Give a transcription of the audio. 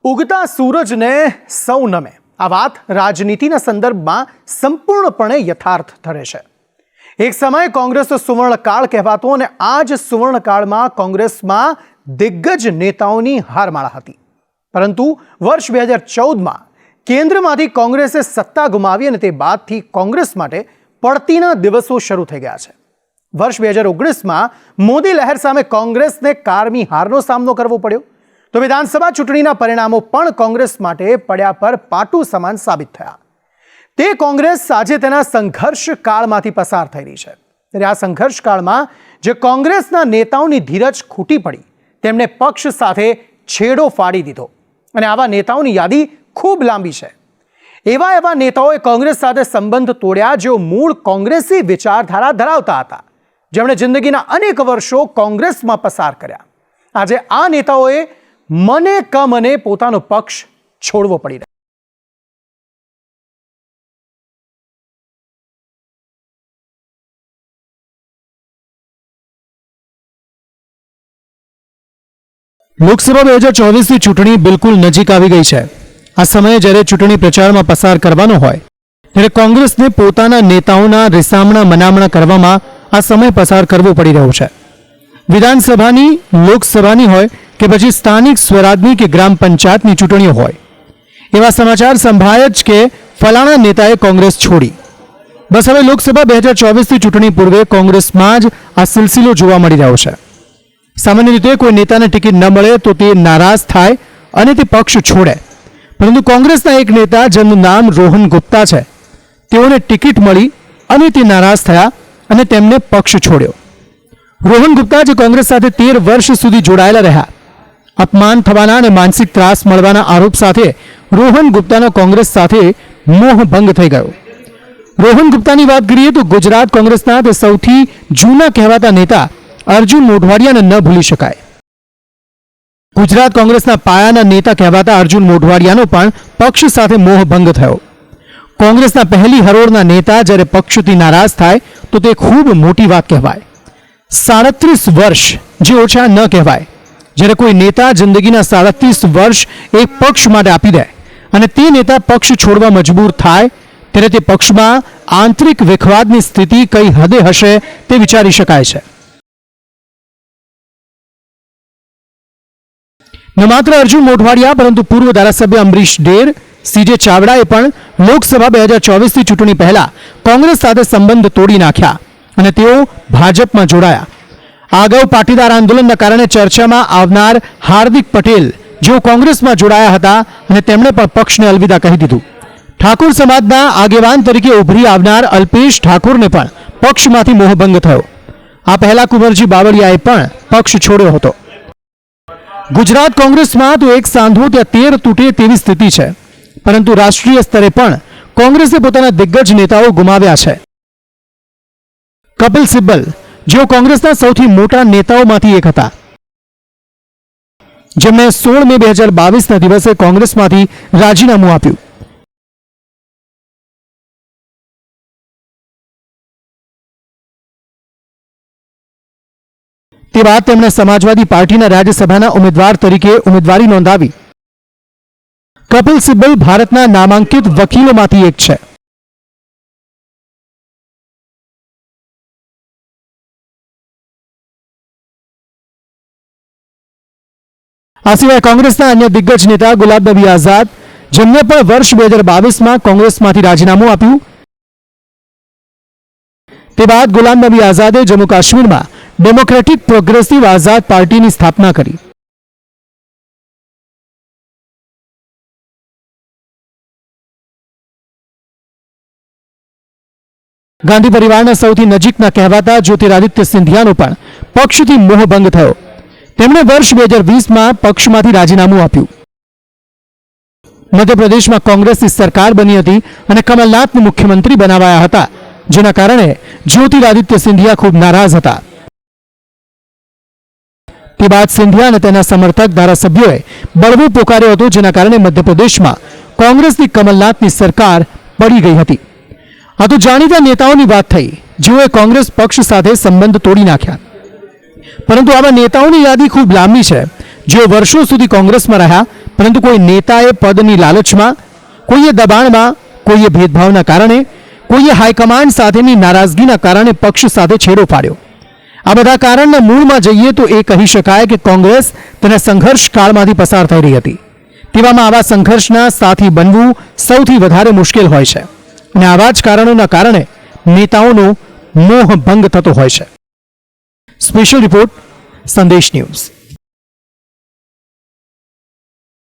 ઉગતા સૂરજને સૌ નમે આ વાત રાજનીતિના સંદર્ભમાં સંપૂર્ણપણે યથાર્થ ઠરે છે. એક સમય કોંગ્રેસ સુવર્ણકાળ કહેવાતો અને આ જ સુવર્ણકાળમાં કોંગ્રેસમાં દિગ્ગજ નેતાઓની હારમાળા હતી. પરંતુ વર્ષ 2014માં કેન્દ્રમાંથી કોંગ્રેસે સત્તા ગુમાવી અને તે બાદથી કોંગ્રેસ માટે પડતીના દિવસો શરૂ થઈ ગયા છે. વર્ષ 2019માં મોદી લહેર સામે કોંગ્રેસને કારમી હારનો સામનો કરવો પડ્યો. તો વિધાનસભા ચૂંટણીના પરિણામો પણ કોંગ્રેસ માટે પડ્યા પર પાટું સમાન સાબિત થયા. તે કોંગ્રેસ આજે તેના સંઘર્ષ કાળમાંથી પસાર થઈ રહી છે. ત્યારે આ સંઘર્ષ કાળમાં જે કોંગ્રેસના નેતાઓની ધીરજ ખૂટી પડી તેમણે પક્ષ સાથે છેડો ફાડી દીધો અને આવા નેતાઓની યાદી ખૂબ લાંબી છે. એવા નેતાઓએ કોંગ્રેસ સાથે સંબંધ તોડ્યા જેઓ મૂળ કોંગ્રેસી વિચારધારા ધરાવતા હતા, જેમણે જિંદગીના અનેક વર્ષો કોંગ્રેસમાં પસાર કર્યા. આજે આ નેતાઓએ મને પોતાનો પક્ષ છોડવો પડી રહ્યો. લોકસભા 2024ની ચૂંટણી બિલકુલ નજીક આવી ગઈ છે. આ સમયે જ્યારે ચૂંટણી પ્રચારમાં પસાર કરવાનો હોય ત્યારે કોંગ્રેસને પોતાના નેતાઓના રિસામણા મનામણા કરવામાં આ સમય પસાર કરવો પડી રહ્યો છે. વિધાનસભાની, લોકસભાની હોય કે પછી સ્થાનિક સ્વરાજની કે ગ્રામ પંચાયતની ચૂંટણીઓ હોય, એવા સમાચાર સંભળાય જ કે ફલાણા નેતાએ કોંગ્રેસ છોડી. બસ હવે લોકસભા 2024ની ચૂંટણી પૂર્વે કોંગ્રેસમાં જ આ સિલસિલો જોવા મળી રહ્યો છે. સામાન્ય રીતે કોઈ નેતાને ટિકિટ ન મળે તો તે નારાજ થાય અને તે પક્ષ છોડે. પરંતુ કોંગ્રેસના એક નેતા જેમનું નામ રોહન ગુપ્તા છે, તેઓને ટિકિટ મળી અને તે નારાજ થયા અને તેમને પક્ષ છોડ્યો. રોહન ગુપ્તા જે કોંગ્રેસ સાથે 13 વર્ષ સુધી જોડાયેલા રહ્યા, અપમાન થવાના અને માનસિક ત્રાસ મળવાના આરોપ સાથે રોહન ગુપ્તાનો કોંગ્રેસ સાથે મોહભંગ થઈ ગયો. રોહન ગુપ્તાની વાત કરીએ તો ગુજરાત કોંગ્રેસના તે સૌથી જૂના કહેવાતા નેતા અર્જુન મોઢવાડિયાને ન ભૂલી શકાય. ગુજરાત કોંગ્રેસના પાયાના નેતા કહેવાતા અર્જુન મોઢવાડિયાનો પણ પક્ષ સાથે મોહભંગ થયો. કોંગ્રેસના પહેલી હરોળના નેતા જ્યારે પક્ષથી નારાજ થાય તો તે ખૂબ મોટી વાત કહેવાય. 37 વર્ષ જે ઓછા ન કહેવાય. જ્યારે કોઈ નેતા જિંદગીના 37 વર્ષ એક પક્ષ માટે આપી દે અને તે નેતા પક્ષ છોડવા મજબૂર થાય ત્યારે તે પક્ષમાં આંતરિક વિખવાદની સ્થિતિ કઈ હદે હશે તે વિચારી શકાય છે. ન માત્ર અર્જુન મોઢવાડિયા પરંતુ પૂર્વ ધારાસભ્ય અમરીશ ડેર, સીજે ચાવડાએ પણ લોકસભા 2024ની ચૂંટણી પહેલા કોંગ્રેસ સાથે સંબંધ તોડી નાખ્યા અને તેઓ ભાજપમાં જોડાયા. આ અગાઉ પાટીદાર આંદોલનના કારણે ચર્ચામાં આવનાર હાર્દિક પટેલ જેઓ કોંગ્રેસમાં જોડાયા હતા અને તેમણે પણ પક્ષને અલવિદા કહી દીધું. ઠાકોર સમાજના આગેવાન તરીકે ઉભરી આવનાર અલ્પેશ ઠાકોરને પણ પક્ષમાંથી મોહભંગ થયો. આ પહેલા કુંવરજી બાવળિયાએ પણ પક્ષ છોડ્યો હતો. ગુજરાત કોંગ્રેસમાં તો એક સાંધો ત્યાં 13 તૂટે તેવી સ્થિતિ છે. પરંતુ રાષ્ટ્રીય સ્તરે પણ કોંગ્રેસે પોતાના દિગ્ગજ નેતાઓ ગુમાવ્યા છે. કપિલ સિબ્બલ જેઓ કોંગ્રેસના સૌથી મોટા નેતાઓમાંથી એક હતા, જેમણે 16 મે 2022ના દિવસે કોંગ્રેસમાંથી રાજીનામું આપ્યું. તે બાદ તેમણે સમાજવાદી પાર્ટીના રાજ્યસભાના ઉમેદવાર તરીકે ઉમેદવારી નોંધાવી. કપિલ સિબ્બલ ભારતના નામાંકિત વકીલોમાંથી એક છે. આ સિવાય કોંગ્રેસના અન્ય દિગ્ગજ નેતા ગુલામ નબી આઝાદ, જેમને પણ વર્ષ 2022માં કોંગ્રેસમાંથી રાજીનામું આપ્યું. તે બાદ ગુલામ નબી આઝાદે જમ્મુ કાશ્મીરમાં ડેમોક્રેટિક પ્રોગ્રેસિવ આઝાદ પાર્ટીની સ્થાપના કરી. ગાંધી પરિવારના સૌથી નજીકના કહેવાતા જ્યોતિરાદિત્ય સિંધિયાનો પણ પક્ષથી મોહભંગ થયો. તેમણે વર્ષ 2020માં પક્ષમાંથી રાજીનામું આપ્યું. મધ્યપ્રદેશમાં કોંગ્રેસની સરકાર બની હતી અને કમલનાથને મુખ્યમંત્રી બનાવાયા હતા, જેના કારણે જ્યોતિરાદિત્ય સિંધિયા ખૂબ નારાજ હતા. તે બાદ સિંધિયા અને તેના સમર્થક ધારાસભ્યોએ બળવો પોકાર્યો હતો, જેના કારણે મધ્યપ્રદેશમાં કોંગ્રેસની કમલનાથની સરકાર પડી ગઈ હતી. આ તો જાણીતા નેતાઓની વાત થઈ જેઓએ કોંગ્રેસ પક્ષ સાથે સંબંધ તોડી નાખ્યા. પરંતુ આવા નેતાઓની યાદી ખૂબ લાંબી છે, જેઓ વર્ષો સુધી કોંગ્રેસમાં રહ્યા, પરંતુ કોઈ નેતાએ પદની લાલચમાં, કોઈએ દબાણમાં, કોઈએ ભેદભાવના કારણે, કોઈએ હાઈકમાન્ડ સાથેની નારાજગીના કારણે પક્ષ સાથે છેડો પાડ્યો. આ બધા કારણના મૂળમાં જઈએ તો એ કહી શકાય કે કોંગ્રેસ તેના સંઘર્ષ કાળમાંથી પસાર થઈ રહી હતી. તેવામાં આવા સંઘર્ષના સાથી બનવું સૌથી વધારે મુશ્કેલ હોય છે અને આવા જ કારણોના કારણે નેતાઓનો મોહ ભંગ થતો હોય છે. સ્પેશિયલ રિપોર્ટ, સંદેશ ન્યૂઝ.